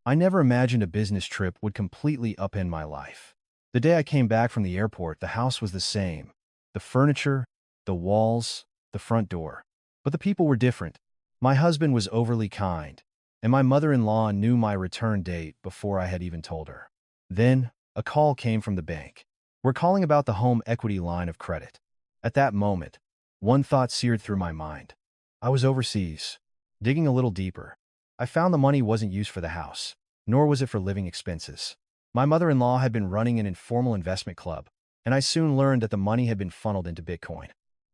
I never imagined a business trip would completely upend my life. The day I came back from the airport, the house was the same. The furniture, the walls, the front door. But the people were different. My husband was overly kind, and my mother-in-law knew my return date before I had even told her. Then, a call came from the bank. We're calling about the home equity line of credit. At that moment, one thought seared through my mind. I was overseas, digging a little deeper. I found the money wasn't used for the house, nor was it for living expenses. My mother-in-law had been running an informal investment club, and I soon learned that the money had been funneled into Bitcoin.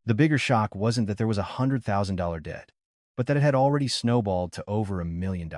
The bigger shock wasn't that there was a $100,000 debt, but that it had already snowballed to over $1 million.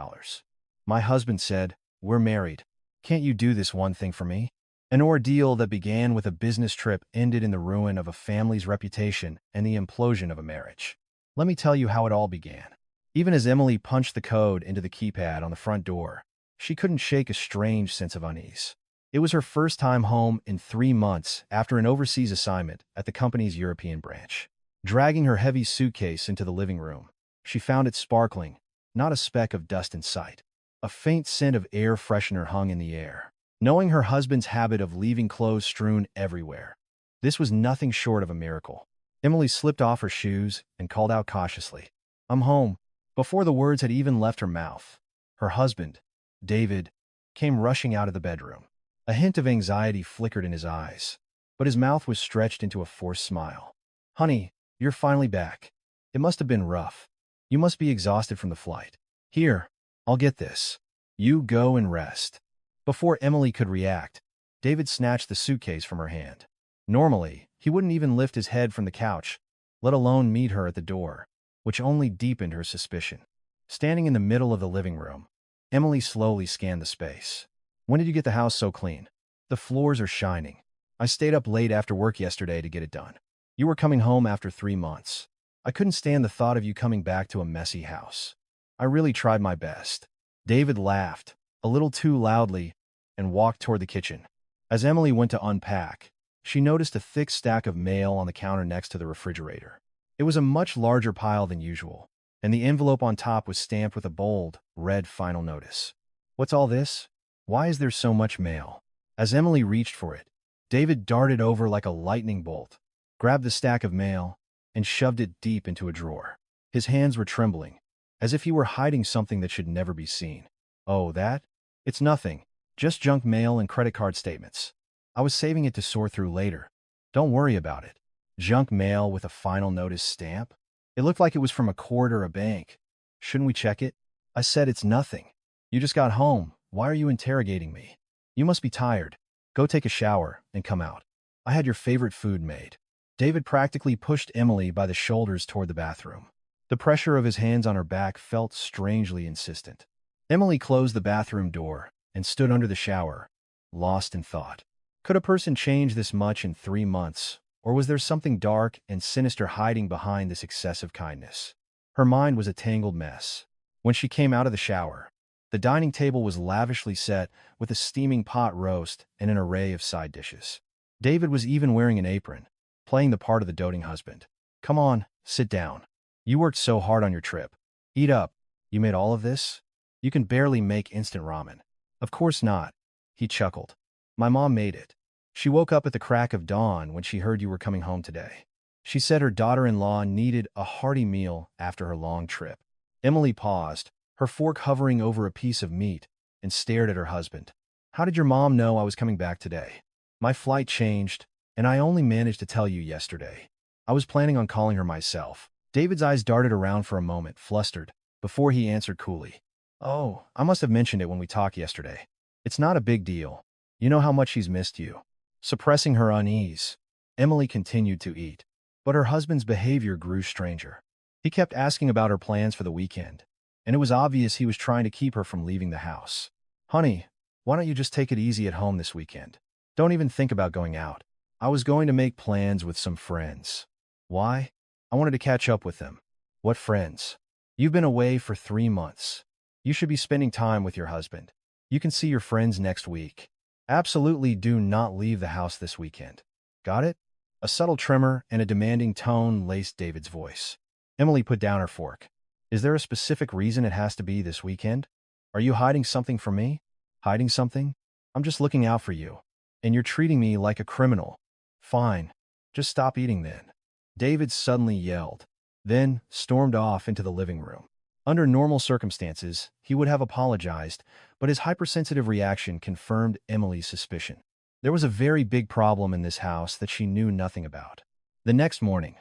My husband said, "We're married. Can't you do this one thing for me?" An ordeal that began with a business trip ended in the ruin of a family's reputation and the implosion of a marriage. Let me tell you how it all began. Even as Emily punched the code into the keypad on the front door, she couldn't shake a strange sense of unease. It was her first time home in 3 months after an overseas assignment at the company's European branch. Dragging her heavy suitcase into the living room, she found it sparkling, not a speck of dust in sight. A faint scent of air freshener hung in the air. Knowing her husband's habit of leaving clothes strewn everywhere, this was nothing short of a miracle. Emily slipped off her shoes and called out cautiously, "I'm home." Before the words had even left her mouth, her husband, David, came rushing out of the bedroom. A hint of anxiety flickered in his eyes, but his mouth was stretched into a forced smile. "Honey, you're finally back. It must have been rough. You must be exhausted from the flight. Here, I'll get this. You go and rest." Before Emily could react, David snatched the suitcase from her hand. Normally, he wouldn't even lift his head from the couch, let alone meet her at the door, which only deepened her suspicion. Standing in the middle of the living room, Emily slowly scanned the space. "When did you get the house so clean? The floors are shining. I stayed up late after work yesterday to get it done. You were coming home after 3 months. I couldn't stand the thought of you coming back to a messy house. I really tried my best." David laughed, a little too loudly, and walked toward the kitchen. As Emily went to unpack, she noticed a thick stack of mail on the counter next to the refrigerator. It was a much larger pile than usual, and the envelope on top was stamped with a bold, red final notice. "What's all this? Why is there so much mail?" As Emily reached for it, David darted over like a lightning bolt, grabbed the stack of mail, and shoved it deep into a drawer. His hands were trembling, as if he were hiding something that should never be seen. "Oh, that? It's nothing. Just junk mail and credit card statements. I was saving it to sort through later. Don't worry about it." Junk mail with a final notice stamp? It looked like it was from a court or a bank. "Shouldn't we check it?" I said, "It's nothing. You just got home. Why are you interrogating me? You must be tired. Go take a shower and come out. I had your favorite food made." David practically pushed Emily by the shoulders toward the bathroom. The pressure of his hands on her back felt strangely insistent. Emily closed the bathroom door and stood under the shower, lost in thought. Could a person change this much in 3 months, or was there something dark and sinister hiding behind this excessive kindness? Her mind was a tangled mess. When she came out of the shower, the dining table was lavishly set with a steaming pot roast and an array of side dishes. David was even wearing an apron, playing the part of the doting husband. "Come on, sit down. You worked so hard on your trip. Eat up. You made all of this? You can barely make instant ramen." "Of course not," he chuckled. "My mom made it. She woke up at the crack of dawn when she heard you were coming home today. She said her daughter-in-law needed a hearty meal after her long trip." Emily paused, her fork hovering over a piece of meat, and stared at her husband. "How did your mom know I was coming back today?" "My flight changed, and I only managed to tell you yesterday. I was planning on calling her myself." David's eyes darted around for a moment, flustered, before he answered coolly. "Oh, I must have mentioned it when we talked yesterday. It's not a big deal. You know how much she's missed you." Suppressing her unease, Emily continued to eat, but her husband's behavior grew stranger. He kept asking about her plans for the weekend, and it was obvious he was trying to keep her from leaving the house. "Honey, why don't you just take it easy at home this weekend? Don't even think about going out." "I was going to make plans with some friends." "Why?" "I wanted to catch up with them." "What friends?" "You've been away for 3 months. You should be spending time with your husband. You can see your friends next week. Absolutely do not leave the house this weekend. Got it?" A subtle tremor and a demanding tone laced David's voice. Emily put down her fork. "Is there a specific reason it has to be this weekend?" Are you hiding something from me? Hiding something? I'm just looking out for you. And you're treating me like a criminal. Fine. Just stop eating then. David suddenly yelled, then stormed off into the living room. Under normal circumstances, he would have apologized, but his hypersensitive reaction confirmed Emily's suspicion. There was a very big problem in this house that she knew nothing about. The next morning,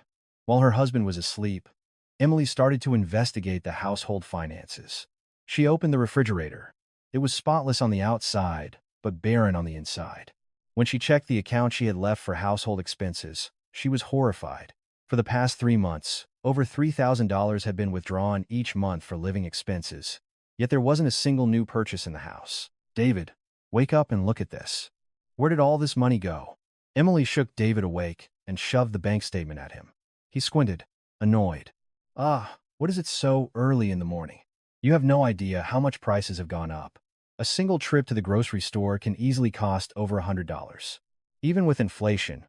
while her husband was asleep, Emily started to investigate the household finances. She opened the refrigerator. It was spotless on the outside, but barren on the inside. When she checked the account she had left for household expenses, she was horrified. For the past 3 months, over $3,000 had been withdrawn each month for living expenses. Yet there wasn't a single new purchase in the house. David, wake up and look at this. Where did all this money go? Emily shook David awake and shoved the bank statement at him. He squinted, annoyed. What is it so early in the morning? You have no idea how much prices have gone up. A single trip to the grocery store can easily cost over $100. Even with inflation,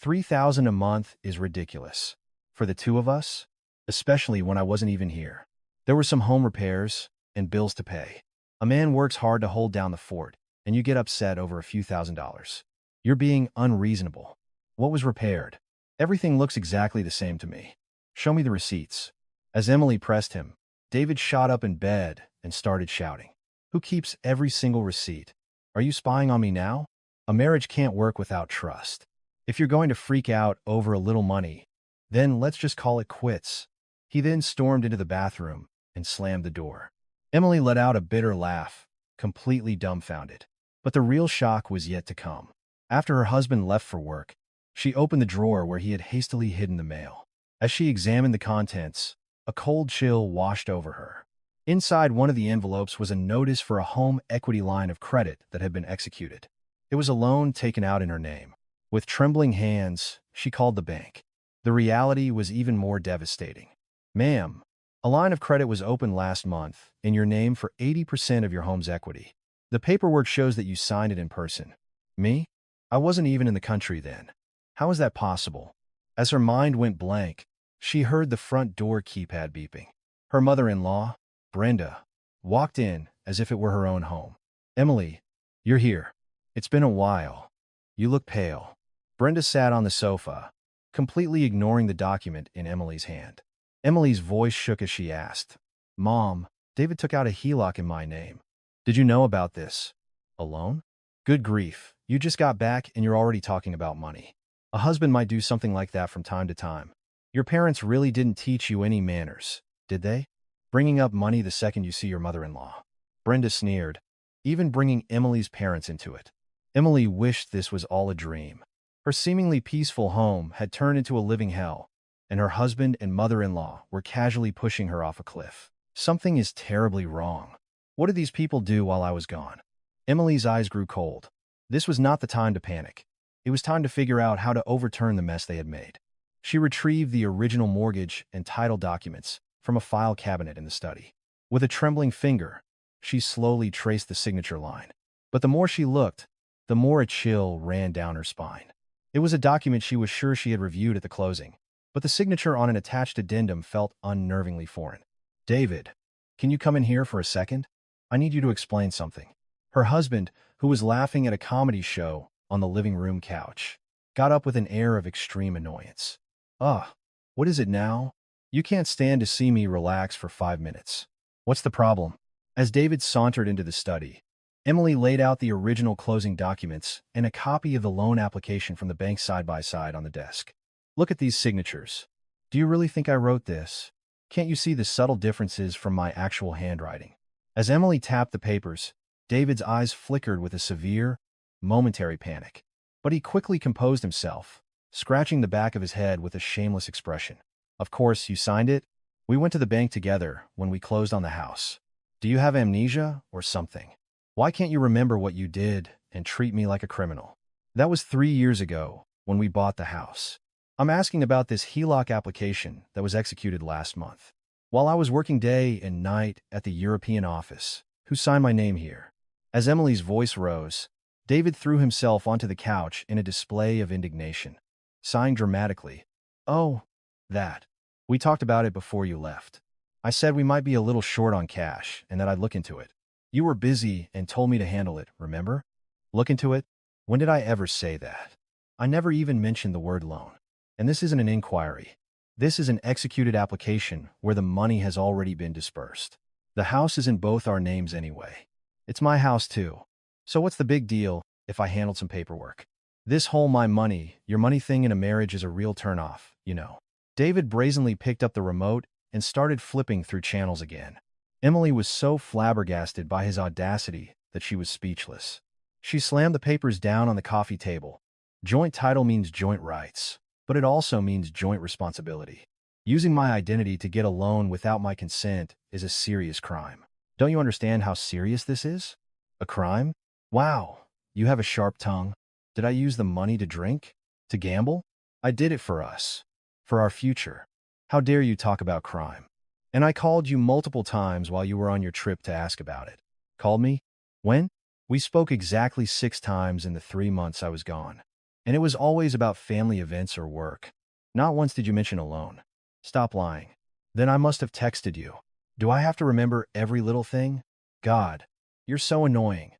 $3,000 a month is ridiculous. For the two of us, especially when I wasn't even here. There were some home repairs and bills to pay. A man works hard to hold down the fort, and you get upset over a few $1,000s. You're being unreasonable. What was repaired? Everything looks exactly the same to me. Show me the receipts. As Emily pressed him, David shot up in bed and started shouting. Who keeps every single receipt? Are you spying on me now? A marriage can't work without trust. If you're going to freak out over a little money, then let's just call it quits. He then stormed into the bathroom and slammed the door. Emily let out a bitter laugh, completely dumbfounded. But the real shock was yet to come. After her husband left for work, she opened the drawer where he had hastily hidden the mail. As she examined the contents, a cold chill washed over her. Inside one of the envelopes was a notice for a home equity line of credit that had been executed. It was a loan taken out in her name. With trembling hands, she called the bank. The reality was even more devastating. Ma'am, a line of credit was opened last month in your name for 80% of your home's equity. The paperwork shows that you signed it in person. Me? I wasn't even in the country then. How is that possible? As her mind went blank, she heard the front door keypad beeping. Her mother-in-law, Brenda, walked in as if it were her own home. Emily, you're here. It's been a while. You look pale. Brenda sat on the sofa, completely ignoring the document in Emily's hand. Emily's voice shook as she asked, Mom, David took out a HELOC in my name. Did you know about this? Alone? Good grief, you just got back and you're already talking about money. A husband might do something like that from time to time. Your parents really didn't teach you any manners, did they? Bringing up money the second you see your mother-in-law. Brenda sneered, even bringing Emily's parents into it. Emily wished this was all a dream. Her seemingly peaceful home had turned into a living hell, and her husband and mother-in-law were casually pushing her off a cliff. Something is terribly wrong. What did these people do while I was gone? Emily's eyes grew cold. This was not the time to panic. It was time to figure out how to overturn the mess they had made. She retrieved the original mortgage and title documents from a file cabinet in the study. With a trembling finger, she slowly traced the signature line. But the more she looked, the more a chill ran down her spine. It was a document she was sure she had reviewed at the closing, but the signature on an attached addendum felt unnervingly foreign. David, can you come in here for a second? I need you to explain something. Her husband, who was laughing at a comedy show on the living room couch, got up with an air of extreme annoyance. What is it now? You can't stand to see me relax for 5 minutes. What's the problem? As David sauntered into the study, Emily laid out the original closing documents and a copy of the loan application from the bank side by side on the desk. Look at these signatures. Do you really think I wrote this? Can't you see the subtle differences from my actual handwriting? As Emily tapped the papers, David's eyes flickered with a severe, momentary panic. But he quickly composed himself, scratching the back of his head with a shameless expression. Of course, you signed it? We went to the bank together when we closed on the house. Do you have amnesia or something? Why can't you remember what you did and treat me like a criminal? That was 3 years ago when we bought the house. I'm asking about this HELOC application that was executed last month. While I was working day and night at the European office, who signed my name here? As Emily's voice rose, David threw himself onto the couch in a display of indignation, sighing dramatically. Oh, that. We talked about it before you left. I said we might be a little short on cash and that I'd look into it. You were busy and told me to handle it, remember? Look into it. When did I ever say that? I never even mentioned the word loan. And this isn't an inquiry. This is an executed application where the money has already been dispersed. The house is in both our names anyway. It's my house too. So what's the big deal if I handled some paperwork? This whole my money, your money thing in a marriage is a real turnoff, you know. David brazenly picked up the remote and started flipping through channels again. Emily was so flabbergasted by his audacity that she was speechless. She slammed the papers down on the coffee table. Joint title means joint rights, but it also means joint responsibility. Using my identity to get a loan without my consent is a serious crime. Don't you understand how serious this is? A crime? Wow, you have a sharp tongue. Did I use the money to drink? To gamble? I did it for us. For our future. How dare you talk about crime? And I called you multiple times while you were on your trip to ask about it. Called me? When? We spoke exactly 6 times in the 3 months I was gone. And it was always about family events or work. Not once did you mention a loan. Stop lying. Then I must have texted you. Do I have to remember every little thing? God, you're so annoying.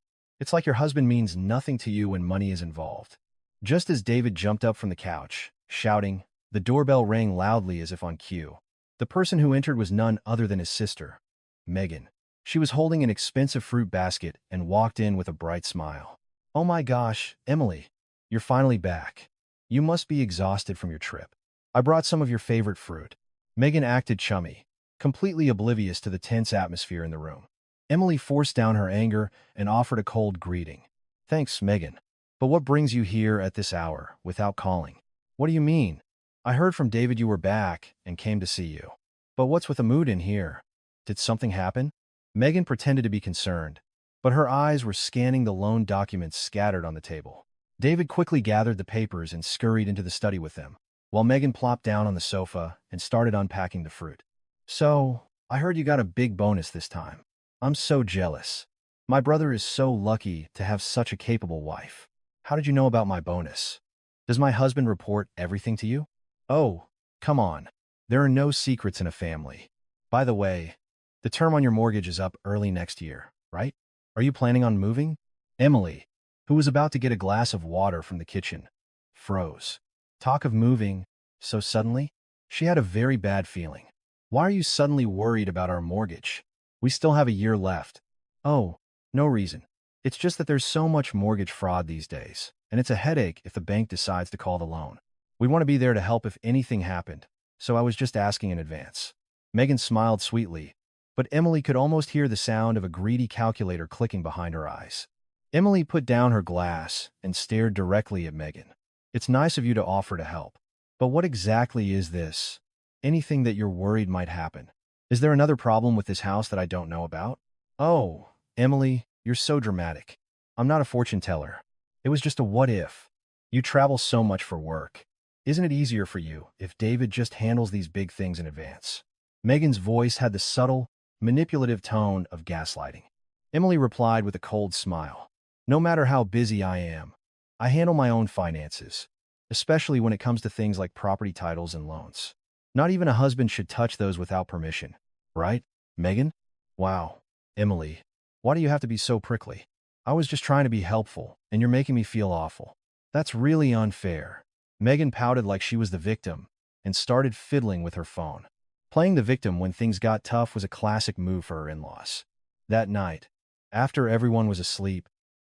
It's like your husband means nothing to you when money is involved. Just as David jumped up from the couch, shouting, the doorbell rang loudly as if on cue. The person who entered was none other than his sister, Megan. She was holding an expensive fruit basket and walked in with a bright smile. Oh my gosh, Emily, you're finally back. You must be exhausted from your trip. I brought some of your favorite fruit. Megan acted chummy, completely oblivious to the tense atmosphere in the room. Emily forced down her anger and offered a cold greeting. Thanks, Megan. But what brings you here at this hour without calling? What do you mean? I heard from David you were back and came to see you. But what's with the mood in here? Did something happen? Megan pretended to be concerned, but her eyes were scanning the loan documents scattered on the table. David quickly gathered the papers and scurried into the study with them, while Megan plopped down on the sofa and started unpacking the fruit. So, I heard you got a big bonus this time. I'm so jealous. My brother is so lucky to have such a capable wife. How did you know about my bonus? Does my husband report everything to you? Oh, come on. There are no secrets in a family. By the way, the term on your mortgage is up early next year, right? Are you planning on moving? Emily, who was about to get a glass of water from the kitchen, froze. Talk of moving so suddenly? She had a very bad feeling. Why are you suddenly worried about our mortgage? We still have a year left. Oh, no reason. It's just that there's so much mortgage fraud these days, and it's a headache if the bank decides to call the loan. We want to be there to help if anything happened, so I was just asking in advance. Megan smiled sweetly, but Emily could almost hear the sound of a greedy calculator clicking behind her eyes. Emily put down her glass and stared directly at Megan. It's nice of you to offer to help. But what exactly is this? Anything that you're worried might happen? Is there another problem with this house that I don't know about? Oh, Emily, you're so dramatic. I'm not a fortune teller. It was just a what if. You travel so much for work. Isn't it easier for you if David just handles these big things in advance? Megan's voice had the subtle, manipulative tone of gaslighting. Emily replied with a cold smile. No matter how busy I am, I handle my own finances, especially when it comes to things like property titles and loans. Not even a husband should touch those without permission. Right, Megan? Wow, Emily, why do you have to be so prickly? I was just trying to be helpful, and you're making me feel awful. That's really unfair. Megan pouted like she was the victim and started fiddling with her phone. Playing the victim when things got tough was a classic move for her in-laws. That night, after everyone was asleep,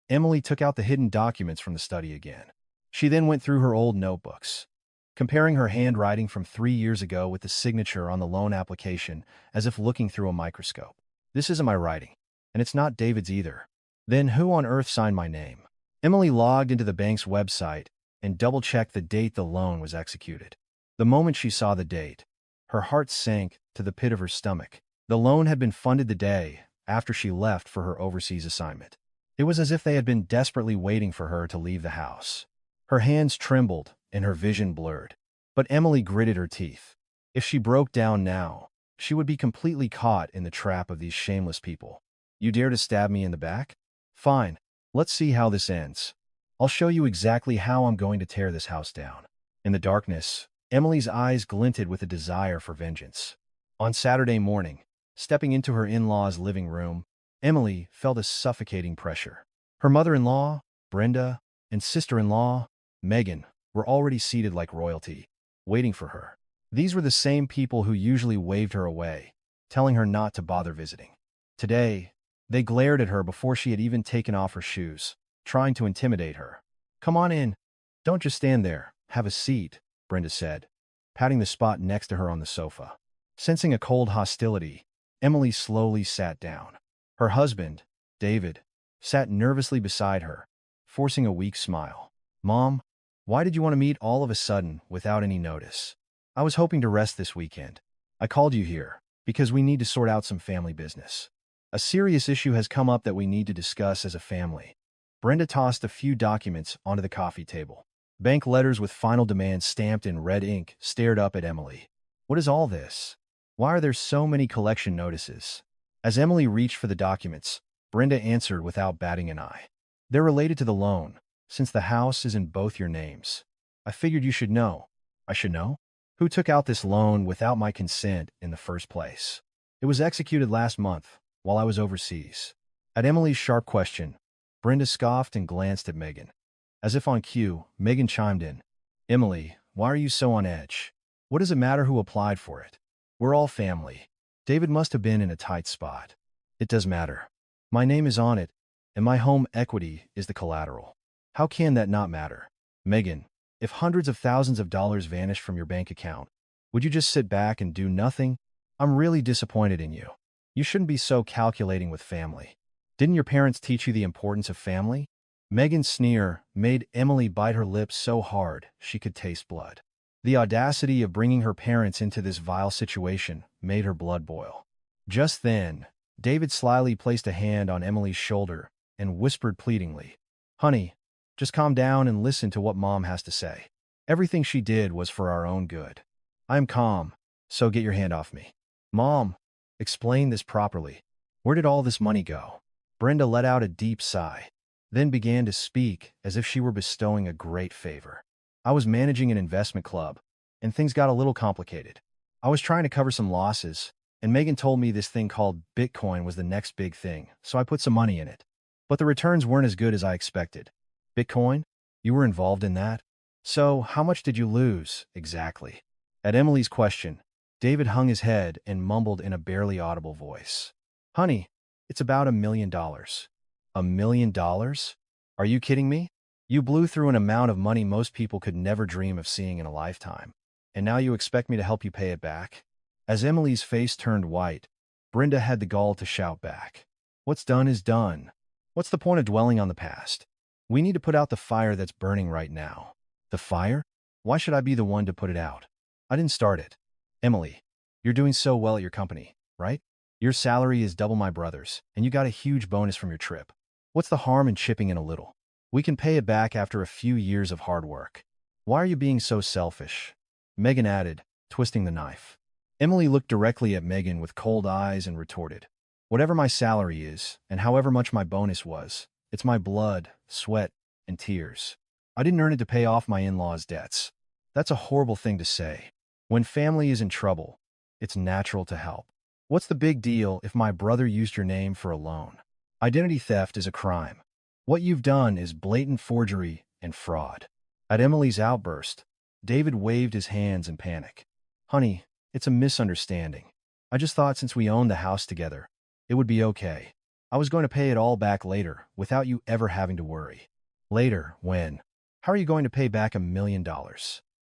Emily took out the hidden documents from the study again. She then went through her old notebooks, comparing her handwriting from 3 years ago with the signature on the loan application as if looking through a microscope. This isn't my writing, and it's not David's either. Then who on earth signed my name? Emily logged into the bank's website and double-checked the date the loan was executed. The moment she saw the date, her heart sank to the pit of her stomach. The loan had been funded the day after she left for her overseas assignment. It was as if they had been desperately waiting for her to leave the house. Her hands trembled and her vision blurred. But Emily gritted her teeth. If she broke down now, she would be completely caught in the trap of these shameless people. You dare to stab me in the back? Fine, let's see how this ends. I'll show you exactly how I'm going to tear this house down. In the darkness, Emily's eyes glinted with a desire for vengeance. On Saturday morning, stepping into her in-laws' living room, Emily felt a suffocating pressure. Her mother-in-law, Brenda, and sister-in-law, Megan, were already seated like royalty, waiting for her. These were the same people who usually waved her away, telling her not to bother visiting. Today, they glared at her before she had even taken off her shoes, trying to intimidate her. "Come on in. Don't just stand there. Have a seat," Brenda said, patting the spot next to her on the sofa. Sensing a cold hostility, Emily slowly sat down. Her husband, David, sat nervously beside her, forcing a weak smile. "Mom, why did you want to meet all of a sudden without any notice?" "I was hoping to rest this weekend. I called you here because we need to sort out some family business. A serious issue has come up that we need to discuss as a family." Brenda tossed a few documents onto the coffee table. Bank letters with final demands stamped in red ink stared up at Emily. "What is all this? Why are there so many collection notices?" As Emily reached for the documents, Brenda answered without batting an eye. "They're related to the loan, since the house is in both your names. I figured you should know." "I should know? Who took out this loan without my consent in the first place?" "It was executed last month, while I was overseas." At Emily's sharp question, Brenda scoffed and glanced at Megan. As if on cue, Megan chimed in. "Emily, why are you so on edge? What does it matter who applied for it? We're all family. David must have been in a tight spot." "It does matter. My name is on it, and my home equity is the collateral. How can that not matter?" "Megan, if hundreds of thousands of dollars vanish from your bank account, would you just sit back and do nothing? I'm really disappointed in you. You shouldn't be so calculating with family. Didn't your parents teach you the importance of family?" Megan's sneer made Emily bite her lips so hard she could taste blood. The audacity of bringing her parents into this vile situation made her blood boil. Just then, David slyly placed a hand on Emily's shoulder and whispered pleadingly, "Honey, just calm down and listen to what Mom has to say. Everything she did was for our own good." "I am calm, so get your hand off me." "Mom, explain this properly. Where did all this money go?" Brenda let out a deep sigh, then began to speak as if she were bestowing a great favor. "I was managing an investment club, and things got a little complicated. I was trying to cover some losses, and Megan told me this thing called Bitcoin was the next big thing, so I put some money in it. But the returns weren't as good as I expected." "Bitcoin? You were involved in that? So, how much did you lose, exactly?" At Emily's question, David hung his head and mumbled in a barely audible voice, "Honey, it's about $1 million. $1 million? Are you kidding me? You blew through an amount of money most people could never dream of seeing in a lifetime. And now you expect me to help you pay it back?" As Emily's face turned white, Brenda had the gall to shout back, "What's done is done. What's the point of dwelling on the past? We need to put out the fire that's burning right now." "The fire? Why should I be the one to put it out? I didn't start it." "Emily, you're doing so well at your company, right? Your salary is double my brother's, and you got a huge bonus from your trip. What's the harm in chipping in a little? We can pay it back after a few years of hard work. Why are you being so selfish?" Megan added, twisting the knife. Emily looked directly at Megan with cold eyes and retorted, "Whatever my salary is, and however much my bonus was, it's my blood, sweat, and tears. I didn't earn it to pay off my in-laws' debts." "That's a horrible thing to say. When family is in trouble, it's natural to help. What's the big deal if my brother used your name for a loan? Identity theft is a crime. What you've done is blatant forgery and fraud." At Emily's outburst, David waved his hands in panic. "Honey, it's a misunderstanding. I just thought since we owned the house together, it would be okay. I was going to pay it all back later without you ever having to worry." "Later? When? How are you going to pay back $1 million?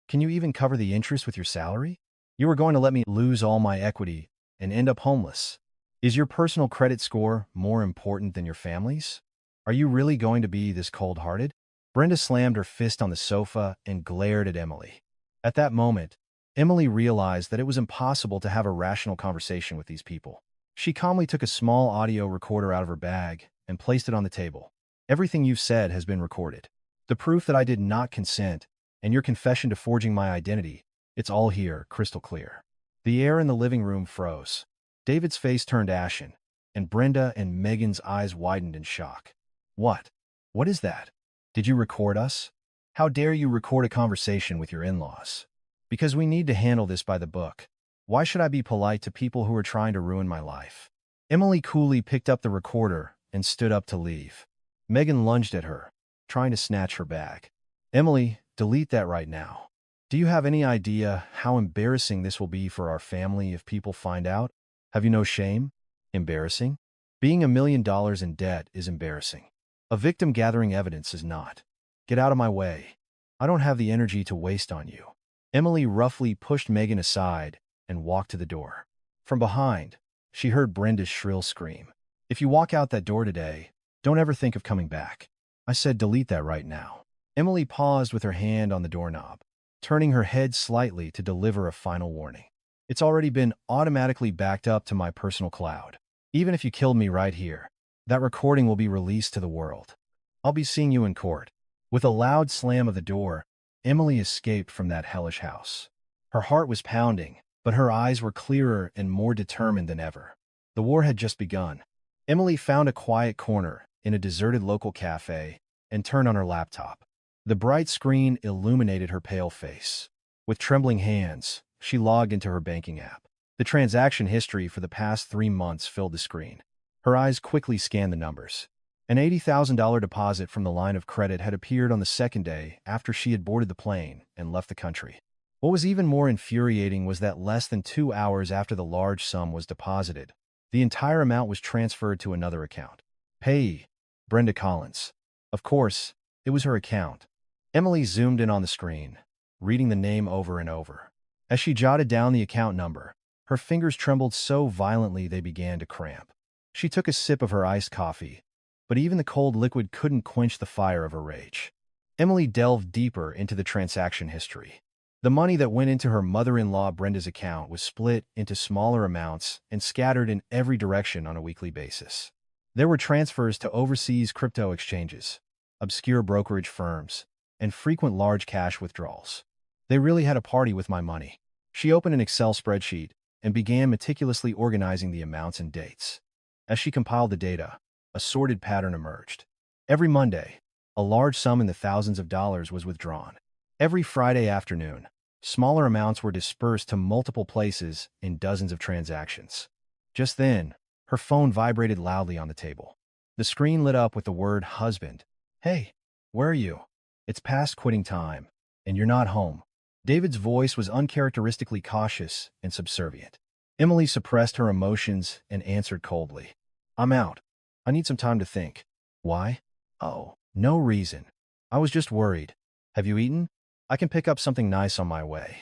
Can you even cover the interest with your salary? You were going to let me lose all my equity and end up homeless. Is your personal credit score more important than your family's? Are you really going to be this cold-hearted?" Brenda slammed her fist on the sofa and glared at Emily. At that moment, Emily realized that it was impossible to have a rational conversation with these people. She calmly took a small audio recorder out of her bag and placed it on the table. "Everything you've said has been recorded. The proof that I did not consent, and your confession to forging my identity, it's all here, crystal clear." The air in the living room froze. David's face turned ashen, and Brenda and Megan's eyes widened in shock. "What? What is that? Did you record us? How dare you record a conversation with your in-laws?" "Because we need to handle this by the book. Why should I be polite to people who are trying to ruin my life?" Emily coolly picked up the recorder and stood up to leave. Megan lunged at her, trying to snatch her bag. Emily, delete that right now. Do you have any idea how embarrassing this will be for our family if people find out? Have you no shame? Embarrassing? Being $1 million in debt is embarrassing. A victim gathering evidence is not. Get out of my way. I don't have the energy to waste on you. Emily roughly pushed Megan aside and walked to the door. From behind, she heard Brenda's shrill scream. If you walk out that door today, don't ever think of coming back. I said delete that right now. Emily paused with her hand on the doorknob, turning her head slightly to deliver a final warning. It's already been automatically backed up to my personal cloud. Even if you killed me right here, that recording will be released to the world. I'll be seeing you in court. With a loud slam of the door, Emily escaped from that hellish house. Her heart was pounding, but her eyes were clearer and more determined than ever. The war had just begun. Emily found a quiet corner in a deserted local cafe and turned on her laptop. The bright screen illuminated her pale face. With trembling hands, she logged into her banking app. The transaction history for the past 3 months filled the screen. Her eyes quickly scanned the numbers. An $80,000 deposit from the line of credit had appeared on the second day after she had boarded the plane and left the country. What was even more infuriating was that less than 2 hours after the large sum was deposited, the entire amount was transferred to another account. Payee, Brenda Collins. Of course, it was her account. Emily zoomed in on the screen, reading the name over and over. As she jotted down the account number, her fingers trembled so violently they began to cramp. She took a sip of her iced coffee, but even the cold liquid couldn't quench the fire of her rage. Emily delved deeper into the transaction history. The money that went into her mother-in-law Brenda's account was split into smaller amounts and scattered in every direction on a weekly basis. There were transfers to overseas crypto exchanges, obscure brokerage firms, and frequent large cash withdrawals. They really had a party with my money. She opened an Excel spreadsheet and began meticulously organizing the amounts and dates. As she compiled the data, a sorted pattern emerged. Every Monday, a large sum in the thousands of dollars was withdrawn. Every Friday afternoon, smaller amounts were dispersed to multiple places in dozens of transactions. Just then, her phone vibrated loudly on the table. The screen lit up with the word husband. Hey, where are you? It's past quitting time, and you're not home. David's voice was uncharacteristically cautious and subservient. Emily suppressed her emotions and answered coldly. I'm out. I need some time to think. Why? Oh, no reason. I was just worried. Have you eaten? I can pick up something nice on my way.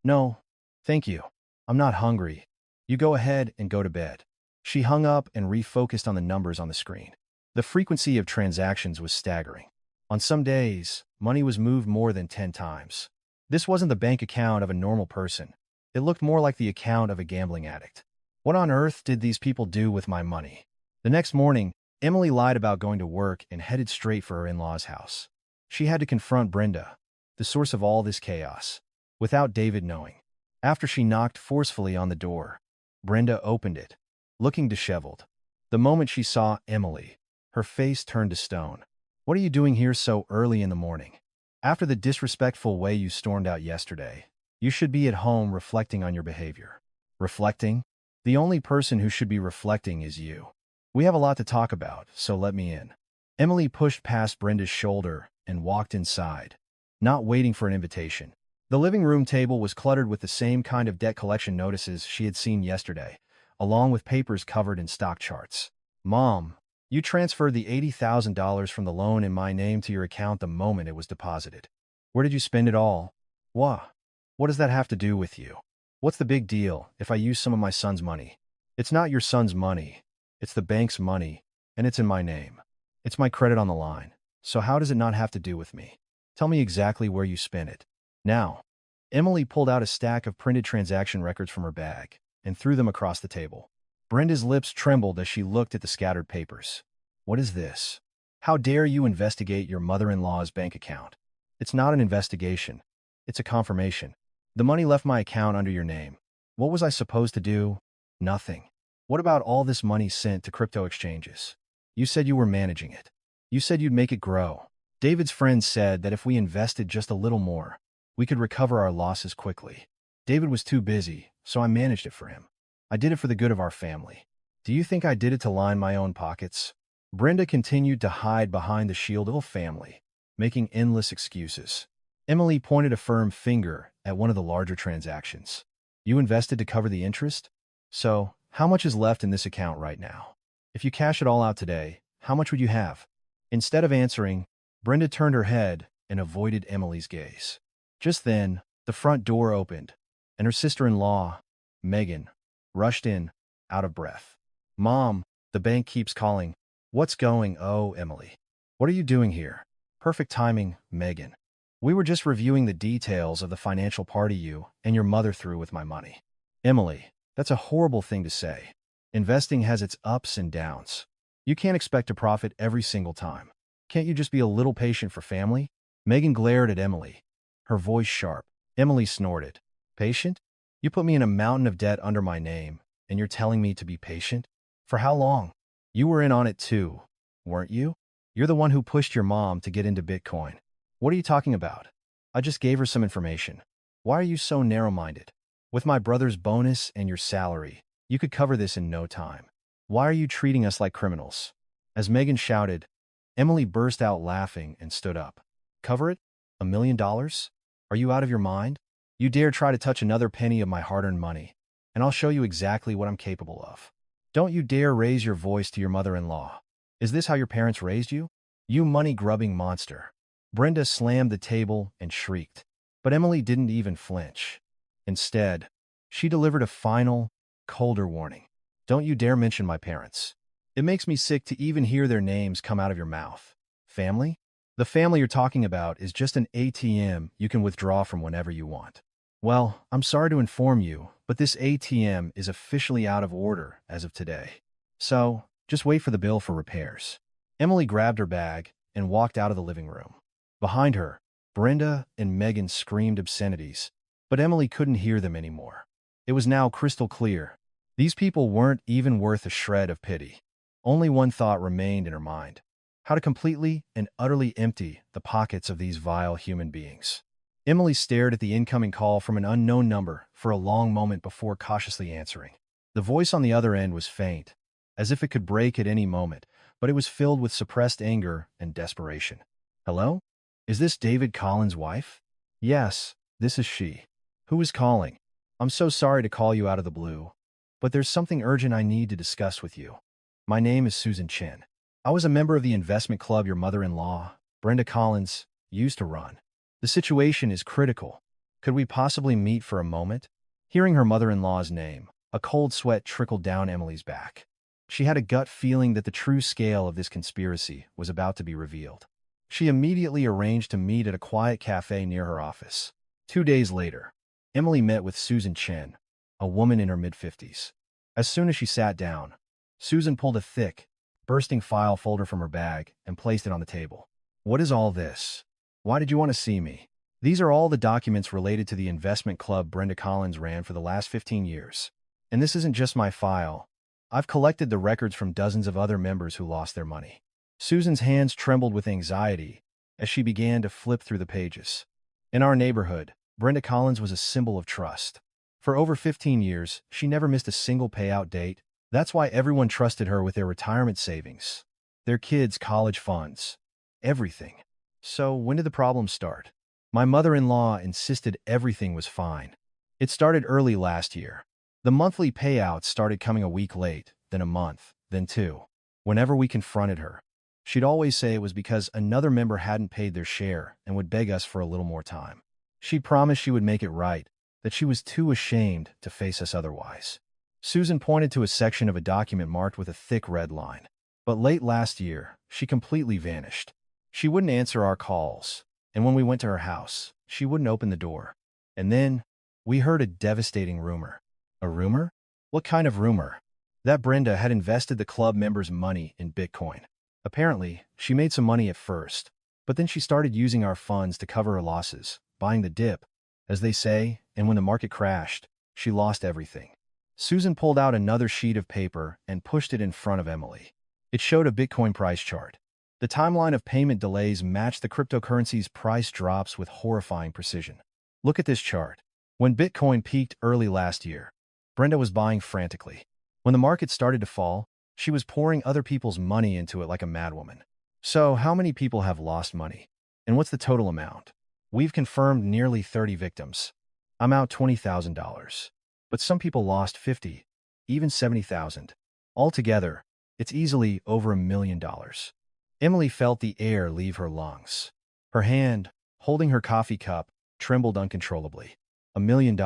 No, thank you. I'm not hungry. You go ahead and go to bed. She hung up and refocused on the numbers on the screen. The frequency of transactions was staggering. On some days, money was moved more than 10 times. This wasn't the bank account of a normal person. It looked more like the account of a gambling addict. What on earth did these people do with my money? The next morning, Emily lied about going to work and headed straight for her in-laws' house. She had to confront Brenda, the source of all this chaos, without David knowing. After she knocked forcefully on the door, Brenda opened it, looking disheveled. The moment she saw Emily, her face turned to stone. What are you doing here so early in the morning? After the disrespectful way you stormed out yesterday, you should be at home reflecting on your behavior. Reflecting? The only person who should be reflecting is you. We have a lot to talk about, so let me in. Emily pushed past Brenda's shoulder and walked inside, not waiting for an invitation. The living room table was cluttered with the same kind of debt collection notices she had seen yesterday, along with papers covered in stock charts. Mom, you transferred the $80,000 from the loan in my name to your account the moment it was deposited. Where did you spend it all? What? What does that have to do with you? What's the big deal if I use some of my son's money? It's not your son's money. It's the bank's money, and it's in my name. It's my credit on the line. So how does it not have to do with me? Tell me exactly where you spent it. Now, Emily pulled out a stack of printed transaction records from her bag and threw them across the table. Brenda's lips trembled as she looked at the scattered papers. What is this? How dare you investigate your mother-in-law's bank account? It's not an investigation. It's a confirmation. The money left my account under your name. What was I supposed to do? Nothing. What about all this money sent to crypto exchanges? You said you were managing it. You said you'd make it grow. David's friends said that if we invested just a little more, we could recover our losses quickly. David was too busy, so I managed it for him. I did it for the good of our family. Do you think I did it to line my own pockets? Brenda continued to hide behind the shield of a family, making endless excuses. Emily pointed a firm finger at one of the larger transactions. You invested to cover the interest? So, how much is left in this account right now? If you cash it all out today, how much would you have? Instead of answering, Brenda turned her head and avoided Emily's gaze. Just then, the front door opened, and her sister-in-law, Megan, rushed in, out of breath. Mom, the bank keeps calling. What's going on, Emily? What are you doing here? Perfect timing, Megan. We were just reviewing the details of the financial party you and your mother threw with my money. Emily, that's a horrible thing to say. Investing has its ups and downs. You can't expect to profit every single time. Can't you just be a little patient for family? Megan glared at Emily, her voice sharp. Emily snorted. Patient? You put me in a mountain of debt under my name, and you're telling me to be patient? For how long? You were in on it too, weren't you? You're the one who pushed your mom to get into Bitcoin. What are you talking about? I just gave her some information. Why are you so narrow-minded? With my brother's bonus and your salary, you could cover this in no time. Why are you treating us like criminals? As Megan shouted, Emily burst out laughing and stood up. Cover it? $1 million? Are you out of your mind? You dare try to touch another penny of my hard-earned money, and I'll show you exactly what I'm capable of. Don't you dare raise your voice to your mother-in-law. Is this how your parents raised you? You money-grubbing monster. Brenda slammed the table and shrieked. But Emily didn't even flinch. Instead, she delivered a final, colder warning. Don't you dare mention my parents. It makes me sick to even hear their names come out of your mouth. Family? The family you're talking about is just an ATM you can withdraw from whenever you want. Well, I'm sorry to inform you, but this ATM is officially out of order as of today. So, just wait for the bill for repairs. Emily grabbed her bag and walked out of the living room. Behind her, Brenda and Megan screamed obscenities, but Emily couldn't hear them anymore. It was now crystal clear. These people weren't even worth a shred of pity. Only one thought remained in her mind: how to completely and utterly empty the pockets of these vile human beings. Emily stared at the incoming call from an unknown number for a long moment before cautiously answering. The voice on the other end was faint, as if it could break at any moment, but it was filled with suppressed anger and desperation. Hello? Is this David Collins' wife? Yes, this is she. Who is calling? I'm so sorry to call you out of the blue, but there's something urgent I need to discuss with you. My name is Susan Chen. I was a member of the investment club your mother-in-law, Brenda Collins, used to run. The situation is critical. Could we possibly meet for a moment? Hearing her mother-in-law's name, a cold sweat trickled down Emily's back. She had a gut feeling that the true scale of this conspiracy was about to be revealed. She immediately arranged to meet at a quiet cafe near her office. 2 days later, Emily met with Susan Chen, a woman in her mid-50s. As soon as she sat down, Susan pulled a thick, bursting file folder from her bag and placed it on the table. What is all this? Why did you want to see me? These are all the documents related to the investment club Brenda Collins ran for the last 15 years. And this isn't just my file. I've collected the records from dozens of other members who lost their money. Susan's hands trembled with anxiety as she began to flip through the pages. In our neighborhood, Brenda Collins was a symbol of trust. For over 15 years, she never missed a single payout date. That's why everyone trusted her with their retirement savings, their kids' college funds, everything. So when did the problem start? My mother-in-law insisted everything was fine. It started early last year. The monthly payouts started coming a week late, then a month, then 2. Whenever we confronted her, she'd always say it was because another member hadn't paid their share and would beg us for a little more time. She promised she would make it right, that she was too ashamed to face us otherwise. Susan pointed to a section of a document marked with a thick red line. But late last year, she completely vanished. She wouldn't answer our calls, and when we went to her house, she wouldn't open the door. And then, we heard a devastating rumor. A rumor? What kind of rumor? That Brenda had invested the club members' money in Bitcoin. Apparently, she made some money at first, but then she started using our funds to cover her losses, buying the dip, as they say, and when the market crashed, she lost everything. Susan pulled out another sheet of paper and pushed it in front of Emily. It showed a Bitcoin price chart. The timeline of payment delays matched the cryptocurrency's price drops with horrifying precision. Look at this chart. When Bitcoin peaked early last year, Brenda was buying frantically. When the market started to fall, she was pouring other people's money into it like a madwoman. So, how many people have lost money? And what's the total amount? We've confirmed nearly 30 victims. I'm out $20,000. But some people lost 50, even 70,000. Altogether, it's easily over $1 million. Emily felt the air leave her lungs. Her hand, holding her coffee cup, trembled uncontrollably. $1 million.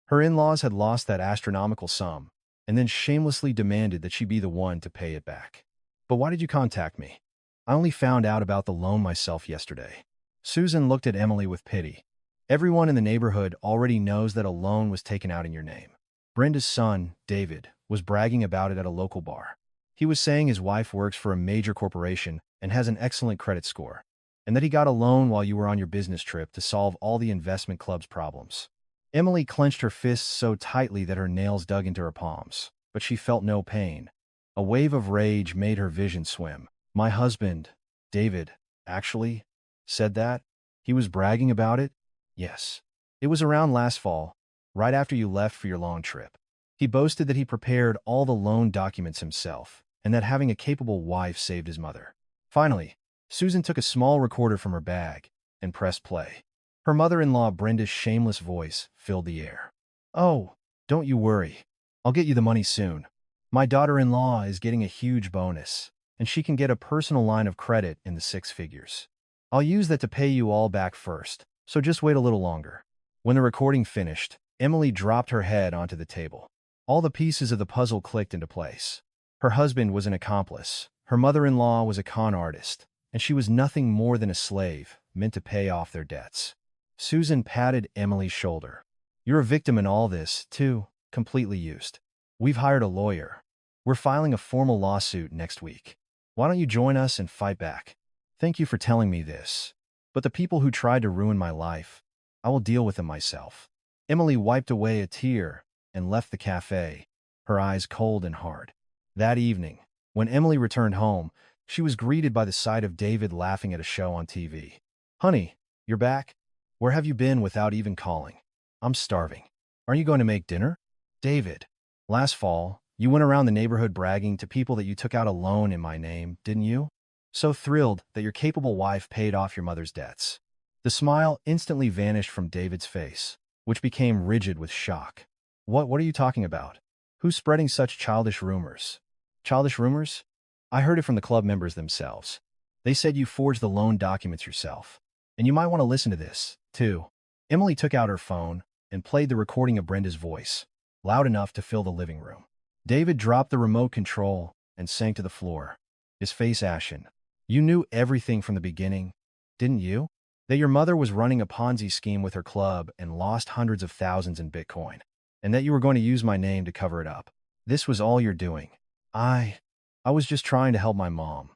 Her in-laws had lost that astronomical sum, and then shamelessly demanded that she be the one to pay it back. But why did you contact me? I only found out about the loan myself yesterday. Susan looked at Emily with pity. Everyone in the neighborhood already knows that a loan was taken out in your name. Brenda's son, David, was bragging about it at a local bar. He was saying his wife works for a major corporation and has an excellent credit score, and that he got a loan while you were on your business trip to solve all the investment club's problems. Emily clenched her fists so tightly that her nails dug into her palms, but she felt no pain. A wave of rage made her vision swim. My husband, David, actually said that? He was bragging about it? Yes. It was around last fall, right after you left for your long trip. He boasted that he prepared all the loan documents himself, and that having a capable wife saved his mother. Finally, Susan took a small recorder from her bag and pressed play. Her mother-in-law Brenda's shameless voice filled the air. Oh, don't you worry. I'll get you the money soon. My daughter-in-law is getting a huge bonus, and she can get a personal line of credit in the six figures. I'll use that to pay you all back first, so just wait a little longer. When the recording finished, Emily dropped her head onto the table. All the pieces of the puzzle clicked into place. Her husband was an accomplice, her mother-in-law was a con artist, and she was nothing more than a slave, meant to pay off their debts. Susan patted Emily's shoulder. You're a victim in all this, too, completely used. We've hired a lawyer. We're filing a formal lawsuit next week. Why don't you join us and fight back? Thank you for telling me this. But the people who tried to ruin my life, I will deal with them myself. Emily wiped away a tear and left the cafe, her eyes cold and hard. That evening, when Emily returned home, she was greeted by the sight of David laughing at a show on TV. Honey, you're back? Where have you been without even calling? I'm starving. Are you going to make dinner? David, last fall, you went around the neighborhood bragging to people that you took out a loan in my name, didn't you? So thrilled that your capable wife paid off your mother's debts. The smile instantly vanished from David's face, which became rigid with shock. What are you talking about? Who's spreading such childish rumors? Childish rumors? I heard it from the club members themselves. They said you forged the loan documents yourself. And you might want to listen to this, too. Emily took out her phone and played the recording of Brenda's voice, loud enough to fill the living room. David dropped the remote control and sank to the floor, his face ashen. You knew everything from the beginning, didn't you? That your mother was running a Ponzi scheme with her club and lost hundreds of thousands in Bitcoin, and that you were going to use my name to cover it up. This was all you're doing. I was just trying to help my mom,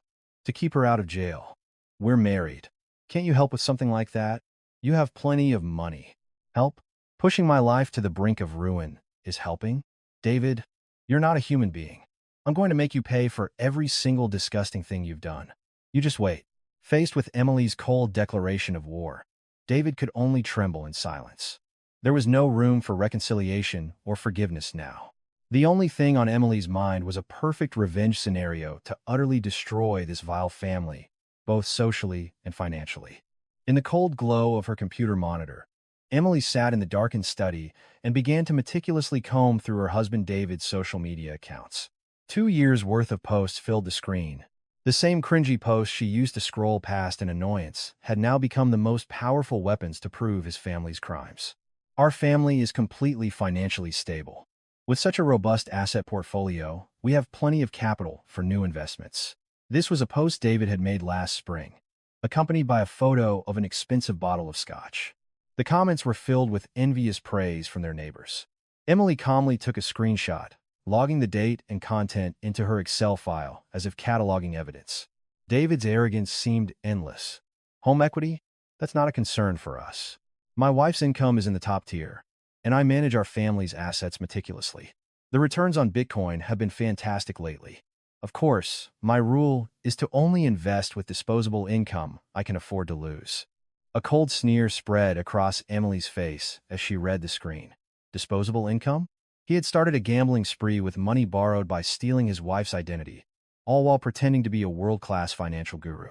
to keep her out of jail. We're married. Can't you help with something like that? You have plenty of money. Help? Pushing my life to the brink of ruin is helping? David, you're not a human being. I'm going to make you pay for every single disgusting thing you've done. You just wait. Faced with Emily's cold declaration of war, David could only tremble in silence. There was no room for reconciliation or forgiveness now. The only thing on Emily's mind was a perfect revenge scenario to utterly destroy this vile family, both socially and financially. In the cold glow of her computer monitor, Emily sat in the darkened study and began to meticulously comb through her husband David's social media accounts. 2 years' worth of posts filled the screen. The same cringy posts she used to scroll past in annoyance had now become the most powerful weapons to prove his family's crimes. Our family is completely financially stable. With such a robust asset portfolio, we have plenty of capital for new investments. This was a post David had made last spring, accompanied by a photo of an expensive bottle of scotch. The comments were filled with envious praise from their neighbors. Emily calmly took a screenshot, logging the date and content into her Excel file as if cataloging evidence. David's arrogance seemed endless. Home equity? That's not a concern for us. My wife's income is in the top tier, and I manage our family's assets meticulously. The returns on Bitcoin have been fantastic lately. Of course, my rule is to only invest with disposable income I can afford to lose. A cold sneer spread across Emily's face as she read the screen. Disposable income? He had started a gambling spree with money borrowed by stealing his wife's identity, all while pretending to be a world-class financial guru.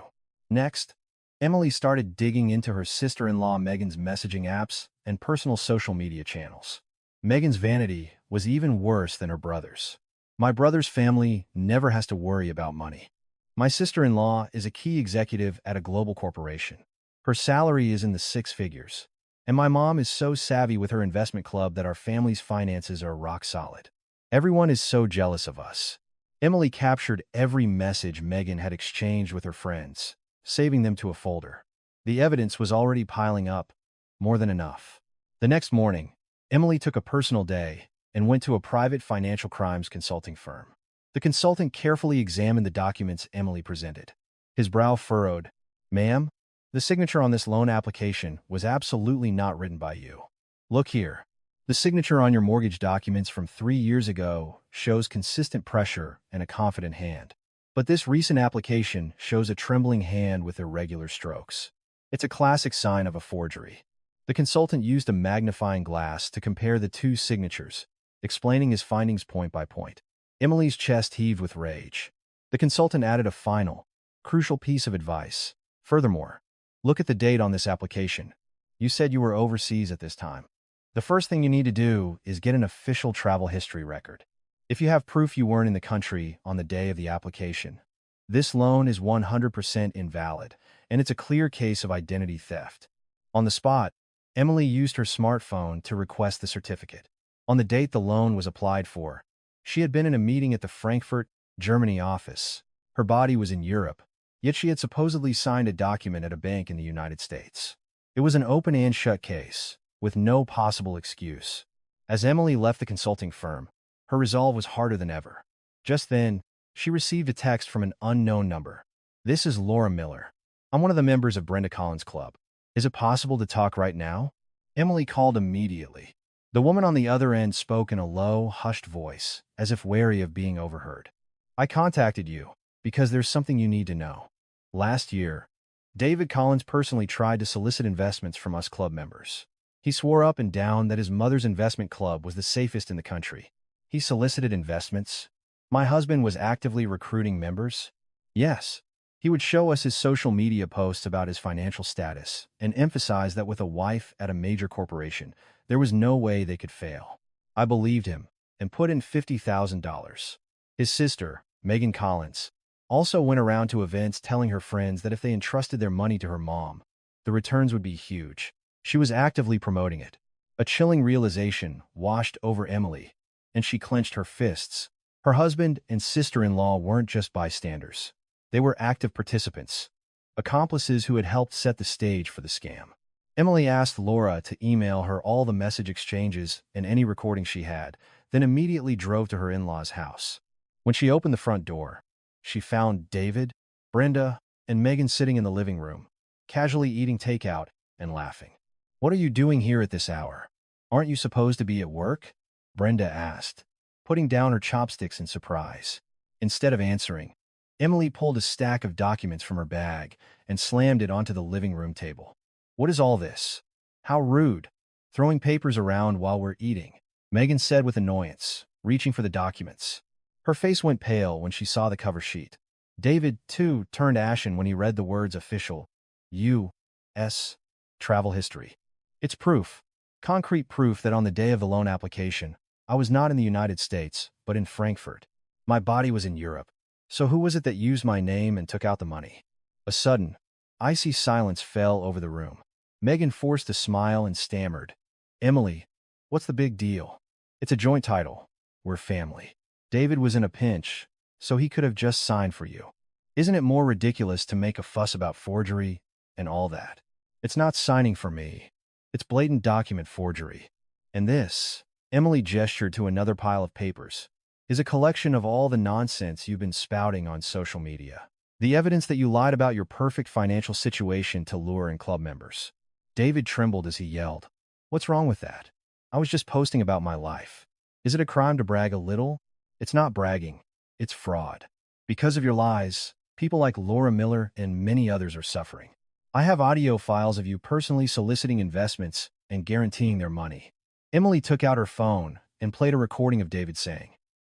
Next, Emily started digging into her sister-in-law Megan's messaging apps and personal social media channels. Megan's vanity was even worse than her brother's. My brother's family never has to worry about money. My sister-in-law is a key executive at a global corporation. Her salary is in the six figures. And my mom is so savvy with her investment club that our family's finances are rock solid. Everyone is so jealous of us. Emily captured every message Megan had exchanged with her friends, saving them to a folder. The evidence was already piling up, more than enough. The next morning, Emily took a personal day and went to a private financial crimes consulting firm. The consultant carefully examined the documents Emily presented. His brow furrowed. "Ma'am, the signature on this loan application was absolutely not written by you. Look here. The signature on your mortgage documents from 3 years ago shows consistent pressure and a confident hand. But this recent application shows a trembling hand with irregular strokes. It's a classic sign of a forgery." The consultant used a magnifying glass to compare the two signatures, explaining his findings point by point. Emily's chest heaved with rage. The consultant added a final, crucial piece of advice. "Furthermore, look at the date on this application. You said you were overseas at this time. The first thing you need to do is get an official travel history record. If you have proof you weren't in the country on the day of the application, this loan is 100% invalid, and it's a clear case of identity theft." On the spot, Emily used her smartphone to request the certificate. On the date the loan was applied for, she had been in a meeting at the Frankfurt, Germany office. Her body was in Europe, yet she had supposedly signed a document at a bank in the United States. It was an open and shut case, with no possible excuse. As Emily left the consulting firm, her resolve was harder than ever. Just then, she received a text from an unknown number. "This is Laura Miller. I'm one of the members of Brenda Collins' club. Is it possible to talk right now?" Emily called immediately. The woman on the other end spoke in a low, hushed voice, as if wary of being overheard. "I contacted you because there's something you need to know. Last year, David Collins personally tried to solicit investments from us club members. He swore up and down that his mother's investment club was the safest in the country. He solicited investments. My husband was actively recruiting members. Yes. He would show us his social media posts about his financial status and emphasize that with a wife at a major corporation, there was no way they could fail. I believed him and put in $50,000. His sister, Megan Collins, also went around to events telling her friends that if they entrusted their money to her mom, the returns would be huge. She was actively promoting it. A chilling realization washed over Emily, and she clenched her fists. Her husband and sister-in-law weren't just bystanders. They were active participants, accomplices who had helped set the stage for the scam. Emily asked Laura to email her all the message exchanges and any recordings she had, then immediately drove to her in-laws' house. When she opened the front door, she found David, Brenda, and Megan sitting in the living room, casually eating takeout and laughing. "What are you doing here at this hour? Aren't you supposed to be at work?" Brenda asked, putting down her chopsticks in surprise. Instead of answering, Emily pulled a stack of documents from her bag and slammed it onto the living room table. "What is all this? How rude. Throwing papers around while we're eating," Megan said with annoyance, reaching for the documents. Her face went pale when she saw the cover sheet. David, too, turned ashen when he read the words official U.S. travel history. "It's proof, concrete proof that on the day of the loan application, I was not in the United States, but in Frankfurt. My body was in Europe. So who was it that used my name and took out the money?" A sudden, icy silence fell over the room. Megan forced a smile and stammered, "Emily, what's the big deal? It's a joint title. We're family. David was in a pinch, so he could have just signed for you. Isn't it more ridiculous to make a fuss about forgery and all that? It's not signing for me. It's blatant document forgery. And this," Emily gestured to another pile of papers, "is a collection of all the nonsense you've been spouting on social media. The evidence that you lied about your perfect financial situation to lure in club members." David trembled as he yelled, "What's wrong with that? I was just posting about my life. Is it a crime to brag a little? It's not bragging. It's fraud. Because of your lies, people like Laura Miller and many others are suffering. I have audio files of you personally soliciting investments and guaranteeing their money." Emily took out her phone and played a recording of David saying,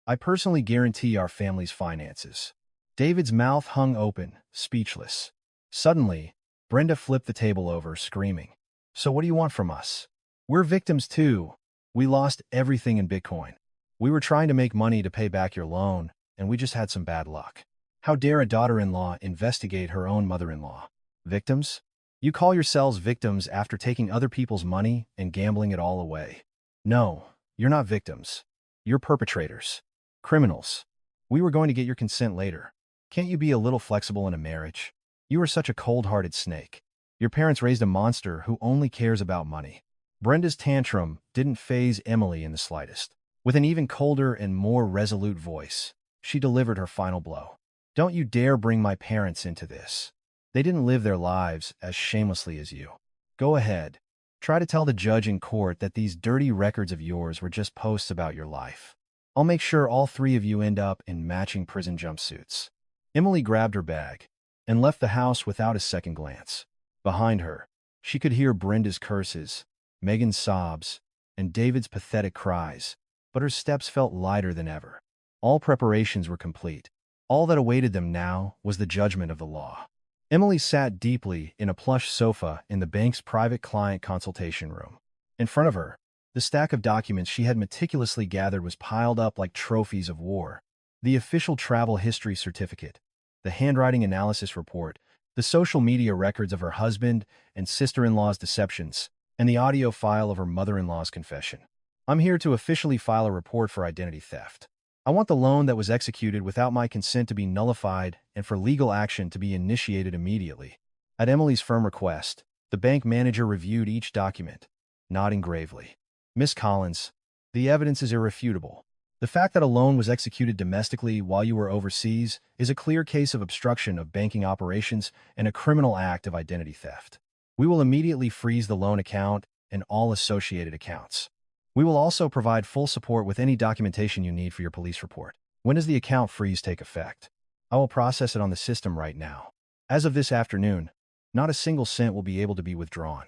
"I personally guarantee our family's finances." David's mouth hung open, speechless. Suddenly, Brenda flipped the table over, screaming, "So what do you want from us? We're victims too. We lost everything in Bitcoin. We were trying to make money to pay back your loan, and we just had some bad luck. How dare a daughter-in-law investigate her own mother-in-law? Victims? You call yourselves victims after taking other people's money and gambling it all away. No, you're not victims. You're perpetrators. Criminals. We were going to get your consent later. Can't you be a little flexible in a marriage? You are such a cold-hearted snake. Your parents raised a monster who only cares about money." Brenda's tantrum didn't faze Emily in the slightest. With an even colder and more resolute voice, she delivered her final blow. "Don't you dare bring my parents into this. They didn't live their lives as shamelessly as you. Go ahead. Try to tell the judge in court that these dirty records of yours were just posts about your life. I'll make sure all three of you end up in matching prison jumpsuits." Emily grabbed her bag and left the house without a second glance. Behind her, she could hear Brenda's curses, Megan's sobs, and David's pathetic cries, but her steps felt lighter than ever. All preparations were complete. All that awaited them now was the judgment of the law. Emily sat deeply in a plush sofa in the bank's private client consultation room. In front of her, the stack of documents she had meticulously gathered was piled up like trophies of war. The official travel history certificate, the handwriting analysis report, the social media records of her husband and sister-in-law's deceptions, and the audio file of her mother-in-law's confession. "I'm here to officially file a report for identity theft. I want the loan that was executed without my consent to be nullified and for legal action to be initiated immediately." At Emily's firm request, the bank manager reviewed each document, nodding gravely. "Miss Collins, the evidence is irrefutable. The fact that a loan was executed domestically while you were overseas is a clear case of obstruction of banking operations and a criminal act of identity theft. We will immediately freeze the loan account and all associated accounts. We will also provide full support with any documentation you need for your police report." "When does the account freeze take effect?" "I will process it on the system right now. As of this afternoon, not a single cent will be able to be withdrawn."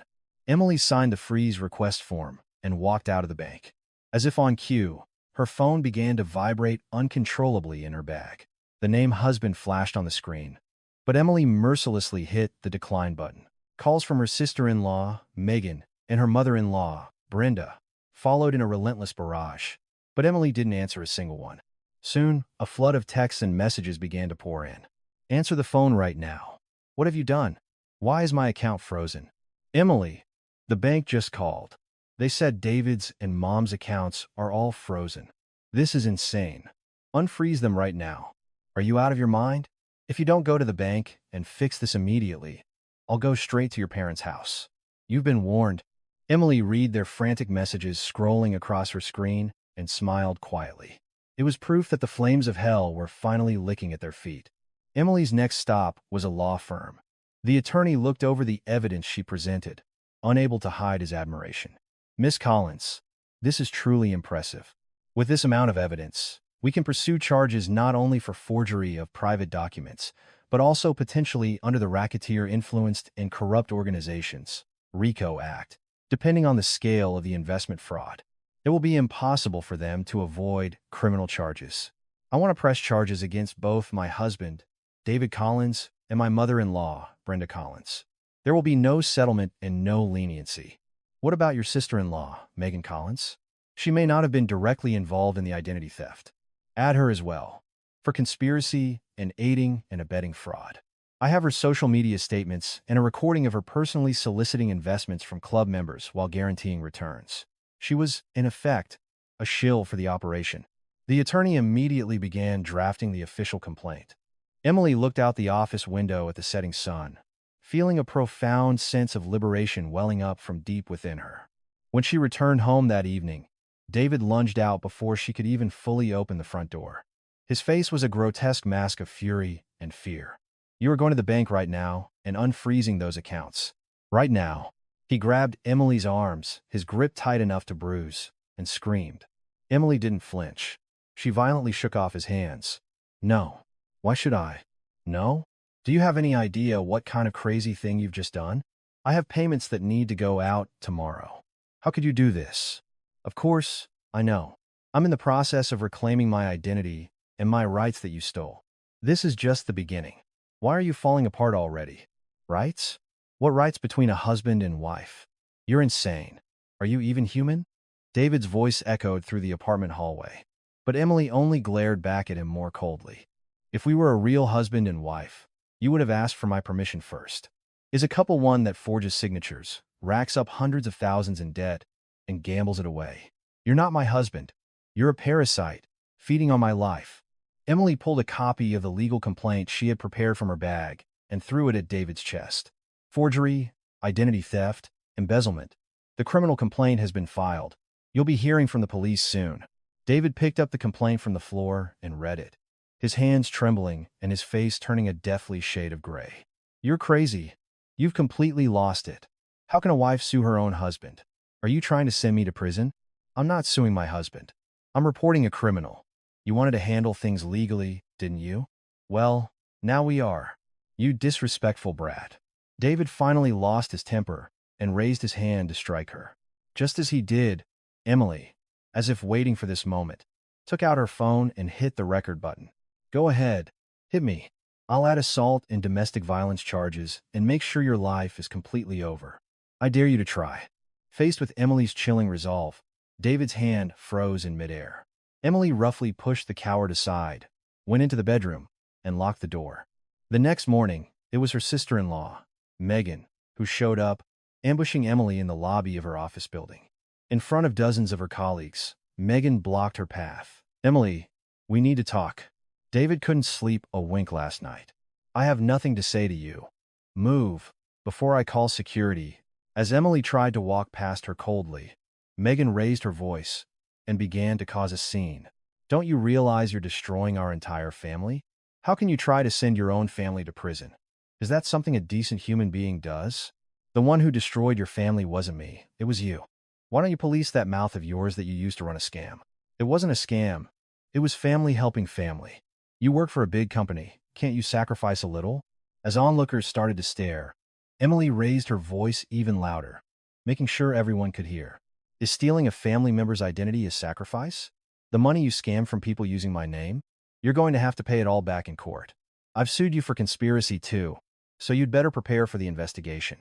Emily signed the freeze request form and walked out of the bank. As if on cue, her phone began to vibrate uncontrollably in her bag. The name husband flashed on the screen, but Emily mercilessly hit the decline button. Calls from her sister-in-law, Megan, and her mother-in-law, Brenda, followed in a relentless barrage, but Emily didn't answer a single one. Soon, a flood of texts and messages began to pour in. "Answer the phone right now. What have you done? Why is my account frozen? Emily, the bank just called. They said David's and Mom's accounts are all frozen. This is insane. Unfreeze them right now. Are you out of your mind? If you don't go to the bank and fix this immediately, I'll go straight to your parents' house. You've been warned." Emily read their frantic messages scrolling across her screen and smiled quietly. It was proof that the flames of hell were finally licking at their feet. Emily's next stop was a law firm. The attorney looked over the evidence she presented, unable to hide his admiration. "Miss Collins, this is truly impressive. With this amount of evidence, we can pursue charges not only for forgery of private documents, but also potentially under the Racketeer Influenced and Corrupt Organizations (RICO) Act. Depending on the scale of the investment fraud, it will be impossible for them to avoid criminal charges. I want to press charges against both my husband, David Collins, and my mother-in-law, Brenda Collins. There will be no settlement and no leniency. What about your sister-in-law, Megan Collins? She may not have been directly involved in the identity theft. Add her as well, for conspiracy and aiding and abetting fraud. I have her social media statements and a recording of her personally soliciting investments from club members while guaranteeing returns. She was, in effect, a shill for the operation." The attorney immediately began drafting the official complaint. Emily looked out the office window at the setting sun, feeling a profound sense of liberation welling up from deep within her. When she returned home that evening, David lunged out before she could even fully open the front door. His face was a grotesque mask of fury and fear. "You are going to the bank right now and unfreezing those accounts. Right now." He grabbed Emily's arms, his grip tight enough to bruise, and screamed. Emily didn't flinch. She violently shook off his hands. "No. Why should I? No? Do you have any idea what kind of crazy thing you've just done? I have payments that need to go out tomorrow. How could you do this?" "Of course, I know. I'm in the process of reclaiming my identity and my rights that you stole. This is just the beginning. Why are you falling apart already? Rights? What rights between a husband and wife? You're insane. Are you even human? David's voice echoed through the apartment hallway. But Emily only glared back at him more coldly. If we were a real husband and wife, you would have asked for my permission first. Is a couple one that forges signatures, racks up hundreds of thousands in debt, and gambles it away. You're not my husband. You're a parasite, feeding on my life. Emily pulled a copy of the legal complaint she had prepared from her bag and threw it at David's chest. Forgery, identity theft, embezzlement. The criminal complaint has been filed. You'll be hearing from the police soon. David picked up the complaint from the floor and read it, his hands trembling and his face turning a deathly shade of gray. You're crazy. You've completely lost it. How can a wife sue her own husband? Are you trying to send me to prison? I'm not suing my husband. I'm reporting a criminal. You wanted to handle things legally, didn't you? Well, now we are. You disrespectful brat. David finally lost his temper and raised his hand to strike her. Just as he did, Emily, as if waiting for this moment, took out her phone and hit the record button. Go ahead. Hit me. I'll add assault and domestic violence charges and make sure your life is completely over. I dare you to try. Faced with Emily's chilling resolve, David's hand froze in midair. Emily roughly pushed the coward aside, went into the bedroom, and locked the door. The next morning, it was her sister-in-law, Megan, who showed up, ambushing Emily in the lobby of her office building. In front of dozens of her colleagues, Megan blocked her path. Emily, we need to talk. David couldn't sleep a wink last night. I have nothing to say to you. Move, before I call security. As Emily tried to walk past her coldly, Megan raised her voice and began to cause a scene. Don't you realize you're destroying our entire family? How can you try to send your own family to prison? Is that something a decent human being does? The one who destroyed your family wasn't me, it was you. Why don't you police that mouth of yours that you used to run a scam? It wasn't a scam. It was family helping family. You work for a big company. Can't you sacrifice a little? As onlookers started to stare, Emily raised her voice even louder, making sure everyone could hear. Is stealing a family member's identity a sacrifice? The money you scam from people using my name? You're going to have to pay it all back in court. I've sued you for conspiracy too, so you'd better prepare for the investigation.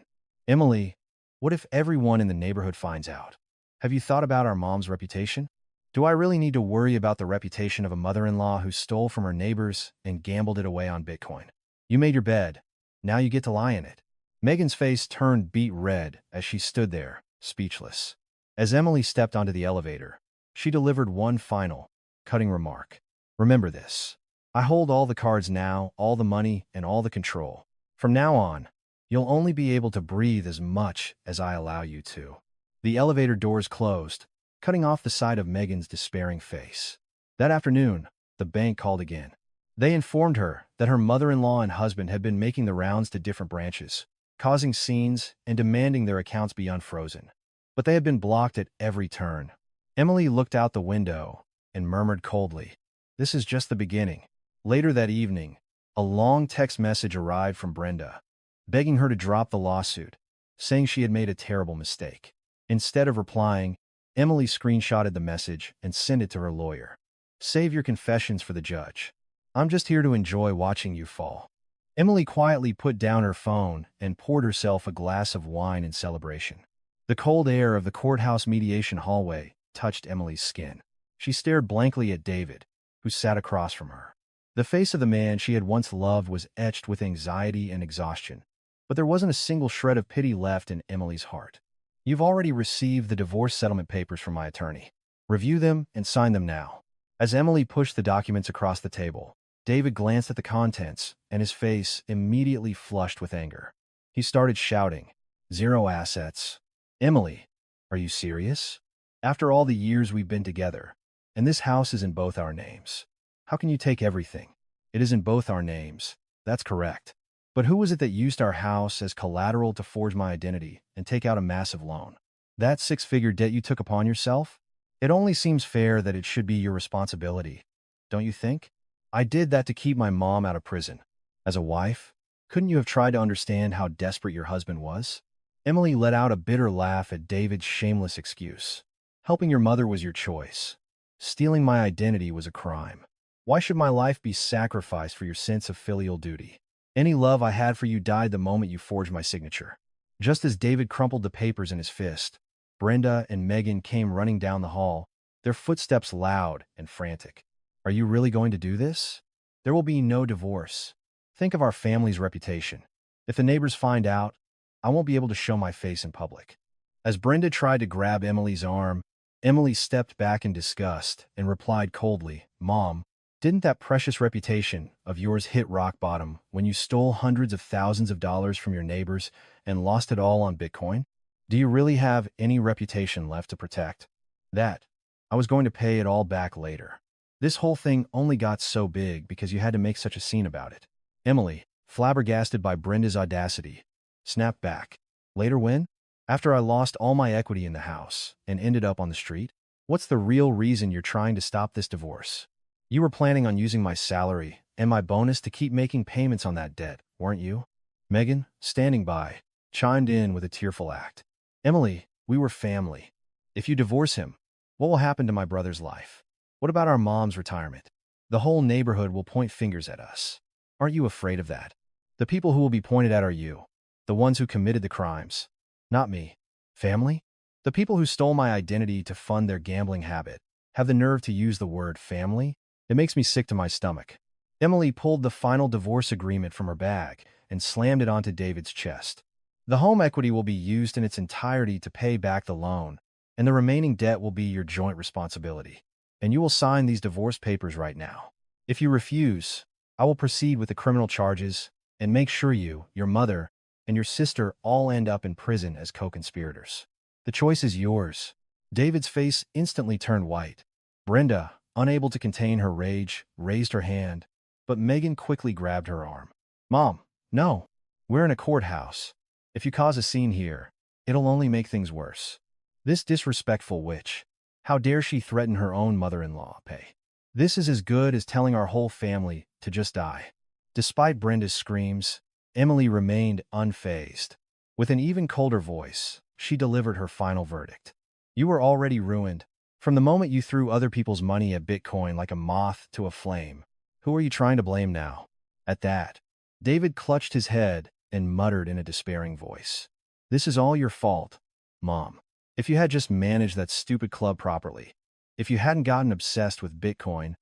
Emily, what if everyone in the neighborhood finds out? Have you thought about our mom's reputation? Do I really need to worry about the reputation of a mother-in-law who stole from her neighbors and gambled it away on Bitcoin? You made your bed. Now you get to lie in it. Megan's face turned beet red as she stood there, speechless. As Emily stepped onto the elevator, she delivered one final, cutting remark. Remember this. I hold all the cards now, all the money, and all the control. From now on, you'll only be able to breathe as much as I allow you to. The elevator doors closed, cutting off the sight of Megan's despairing face. That afternoon, the bank called again. They informed her that her mother-in-law and husband had been making the rounds to different branches, causing scenes and demanding their accounts be unfrozen. But they had been blocked at every turn. Emily looked out the window and murmured coldly, "This is just the beginning." Later that evening, a long text message arrived from Brenda, begging her to drop the lawsuit, saying she had made a terrible mistake. Instead of replying, Emily screenshotted the message and sent it to her lawyer. Save your confessions for the judge. I'm just here to enjoy watching you fall. Emily quietly put down her phone and poured herself a glass of wine in celebration. The cold air of the courthouse mediation hallway touched Emily's skin. She stared blankly at David, who sat across from her. The face of the man she had once loved was etched with anxiety and exhaustion, but there wasn't a single shred of pity left in Emily's heart. You've already received the divorce settlement papers from my attorney. Review them and sign them now. As Emily pushed the documents across the table, David glanced at the contents, and his face immediately flushed with anger. He started shouting, "Zero assets. Emily, are you serious? After all the years we've been together, and this house is in both our names. How can you take everything? It is in both our names. That's correct. But who was it that used our house as collateral to forge my identity and take out a massive loan? That six-figure debt you took upon yourself? It only seems fair that it should be your responsibility, don't you think? I did that to keep my mom out of prison. As a wife, couldn't you have tried to understand how desperate your husband was?" Emily let out a bitter laugh at David's shameless excuse. Helping your mother was your choice. Stealing my identity was a crime. Why should my life be sacrificed for your sense of filial duty? Any love I had for you died the moment you forged my signature. Just as David crumpled the papers in his fist, Brenda and Megan came running down the hall, their footsteps loud and frantic. Are you really going to do this? There will be no divorce. Think of our family's reputation. If the neighbors find out, I won't be able to show my face in public. As Brenda tried to grab Emily's arm, Emily stepped back in disgust and replied coldly, Mom, didn't that precious reputation of yours hit rock bottom when you stole hundreds of thousands of dollars from your neighbors and lost it all on Bitcoin? Do you really have any reputation left to protect? That, I was going to pay it all back later. This whole thing only got so big because you had to make such a scene about it. Emily, flabbergasted by Brenda's audacity, snapped back. Later when? After I lost all my equity in the house and ended up on the street? What's the real reason you're trying to stop this divorce? You were planning on using my salary and my bonus to keep making payments on that debt, weren't you? Megan, standing by, chimed in with a tearful act. Emily, we were family. If you divorce him, what will happen to my brother's life? What about our mom's retirement? The whole neighborhood will point fingers at us. Aren't you afraid of that? The people who will be pointed at are you, the ones who committed the crimes, not me. Family? The people who stole my identity to fund their gambling habit have the nerve to use the word family? It makes me sick to my stomach. Emily pulled the final divorce agreement from her bag and slammed it onto David's chest. The home equity will be used in its entirety to pay back the loan, and the remaining debt will be your joint responsibility. And you will sign these divorce papers right now. If you refuse, I will proceed with the criminal charges and make sure you, your mother, and your sister all end up in prison as co-conspirators. The choice is yours. David's face instantly turned white. Brenda, unable to contain her rage, raised her hand, but Megan quickly grabbed her arm. Mom, no. We're in a courthouse. If you cause a scene here, it'll only make things worse. This disrespectful witch. How dare she threaten her own mother-in-law, Pay? This is as good as telling our whole family to just die. Despite Brenda's screams, Emily remained unfazed. With an even colder voice, she delivered her final verdict. You were already ruined. From the moment you threw other people's money at Bitcoin like a moth to a flame. Who are you trying to blame now? At that, David clutched his head and muttered in a despairing voice. This is all your fault, Mom. If you had just managed that stupid club properly, if you hadn't gotten obsessed with Bitcoin,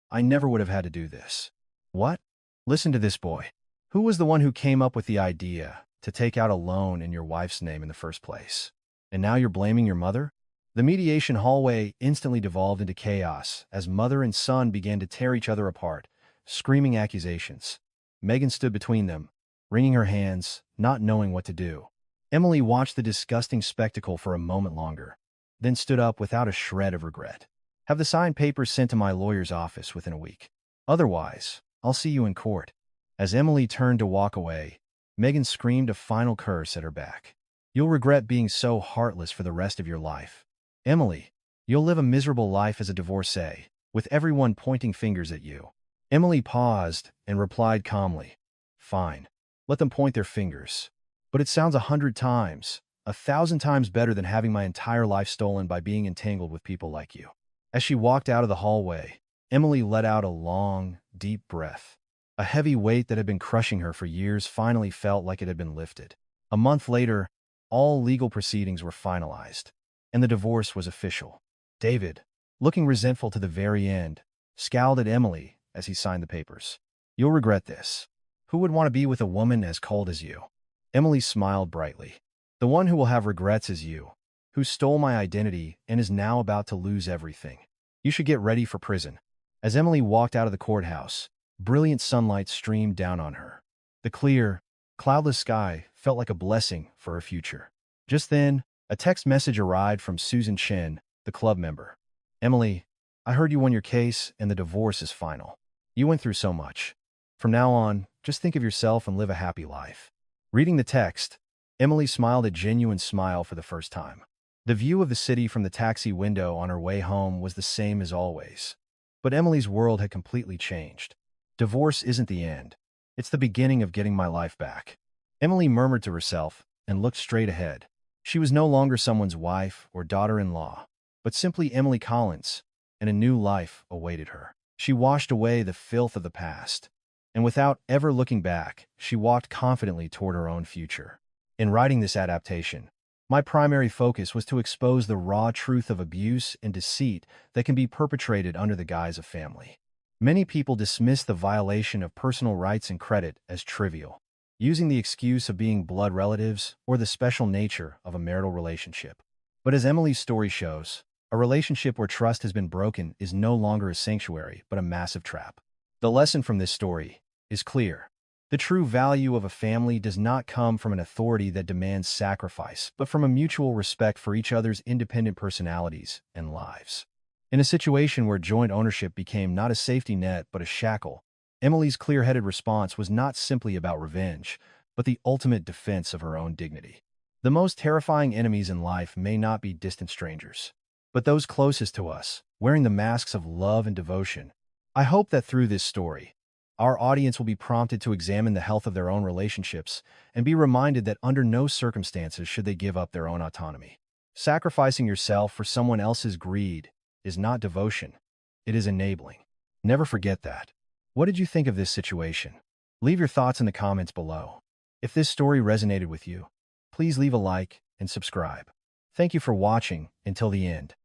I never would have had to do this. What? Listen to this boy. Who was the one who came up with the idea to take out a loan in your wife's name in the first place? And now you're blaming your mother? The mediation hallway instantly devolved into chaos as mother and son began to tear each other apart, screaming accusations. Megan stood between them, wringing her hands, not knowing what to do. Emily watched the disgusting spectacle for a moment longer, then stood up without a shred of regret. Have the signed papers sent to my lawyer's office within a week. Otherwise, I'll see you in court. As Emily turned to walk away, Megan screamed a final curse at her back. You'll regret being so heartless for the rest of your life. Emily, you'll live a miserable life as a divorcee, with everyone pointing fingers at you. Emily paused and replied calmly, Fine. Let them point their fingers. But it sounds 100 times, 1,000 times better than having my entire life stolen by being entangled with people like you. As she walked out of the hallway, Emily let out a long, deep breath. A heavy weight that had been crushing her for years finally felt like it had been lifted. A month later, all legal proceedings were finalized, and the divorce was official. David, looking resentful to the very end, scowled at Emily as he signed the papers. You'll regret this. Who would want to be with a woman as cold as you? Emily smiled brightly. The one who will have regrets is you, who stole my identity and is now about to lose everything. You should get ready for prison. As Emily walked out of the courthouse, brilliant sunlight streamed down on her. The clear, cloudless sky felt like a blessing for her future. Just then, a text message arrived from Susan Chen, the club member. Emily, I heard you won your case and the divorce is final. You went through so much. From now on, just think of yourself and live a happy life. Reading the text, Emily smiled a genuine smile for the first time. The view of the city from the taxi window on her way home was the same as always. But Emily's world had completely changed. Divorce isn't the end. It's the beginning of getting my life back. Emily murmured to herself and looked straight ahead. She was no longer someone's wife or daughter-in-law, but simply Emily Collins, and a new life awaited her. She washed away the filth of the past, and without ever looking back, she walked confidently toward her own future. In writing this adaptation, my primary focus was to expose the raw truth of abuse and deceit that can be perpetrated under the guise of family. Many people dismiss the violation of personal rights and credit as trivial, using the excuse of being blood relatives or the special nature of a marital relationship. But as Emily's story shows, a relationship where trust has been broken is no longer a sanctuary, but a massive trap. The lesson from this story is clear. The true value of a family does not come from an authority that demands sacrifice, but from a mutual respect for each other's independent personalities and lives. In a situation where joint ownership became not a safety net but a shackle, Emily's clear-headed response was not simply about revenge, but the ultimate defense of her own dignity. The most terrifying enemies in life may not be distant strangers, but those closest to us, wearing the masks of love and devotion. I hope that through this story, our audience will be prompted to examine the health of their own relationships and be reminded that under no circumstances should they give up their own autonomy. Sacrificing yourself for someone else's greed is not devotion, it is enabling. Never forget that. What did you think of this situation? Leave your thoughts in the comments below. If this story resonated with you, please leave a like and subscribe. Thank you for watching until the end.